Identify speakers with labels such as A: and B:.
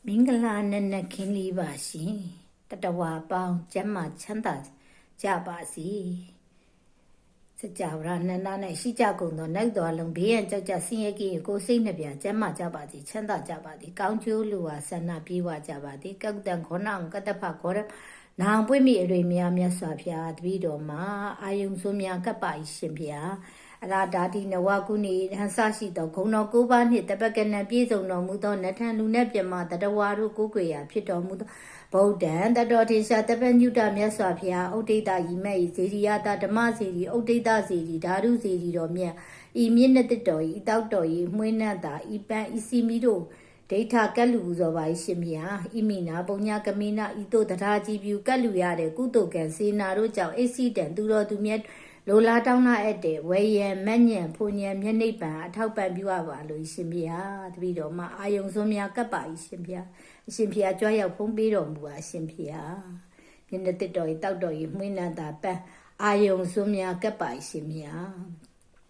A: မင်္ဂလာနံနက်ခင်းလေးပါရှင်တတဝါပေါင်းကျမ်းမာချမ်းသာကြပါစေစကြဝဠာနန္ဒ၌ရှိကြကုန်သောနိုင်တော်လုံးဘေးရန်ကြောက်ကြဆင်းရဲကြီးကိုစိတ်နှပြကျမ်းမာကြပါစေချမ်းသာကြပါစေကောင်းကျိုးလိုဝါဆန္ဒပြေဝကြပါစေကကုတံခောနံကတ္တဖခောရနောင်ပွင့်မိအတွေ့များမြတ်စွာဘုရားတပည့်တော်မှာအာယုံဆိုးများကပ်ပါရှင်ဘုရားအရာဓာတိနဝကုဏီဟန်ဆရှိသောဂုဏ်တော်၉ပါးနှင့်တပကနံပြည့်စုံတော်မူသောနထံလူနဲ့ပြမတတဝါတို့ကိုးကွယ်ရာဖြစ်တော်မူသောဗုဒ္ဓံတတော်ထေရှာတပညုတမြတ်စွာဘုရားဥဒိတဤမဲ့ဤဇေဒီယတာဓမ္မဇေဒီဥဒိတဇေဒီဓာတုဇေဒီတော်မြတ်ဤမြင့်တဲ့တော်ဤတောက်တော်ဤမွေးနှံ့တာဤပန်းဤစီမီတို့ဒိဋ္ဌကက်လူပူဇော်ပါရှင်ဘုရားဣမိနာပုံညာကမိနာဤတို့တရားကြည်ပြုကက်လူရတဲ့ကုသိုလ်ကံစေနာတို့ကြောင့်အိစီတံသူတော်သူမြတ်လိုလားတောင်းလာတဲ့ဝေယံမညံဖုန်ညံမျက်နှိပ်ပံအထောက်ပံ့ပြုရပါလို့ရှင်ဘုရားတပည့်တော်မှာအာယုံစွန်းများကပ်ပါရှင်ဘုရားအရှင်ဘုရားကြွားရောက်ဖုံးပေးတော်မူပါရှင်ဘုရားမျက်နှာတစ်တော်ဤတောက်တော်ဤမှွေးနှံတာပန်းအာယုံစွန်းများကပ်ပါရှင်ဘုရား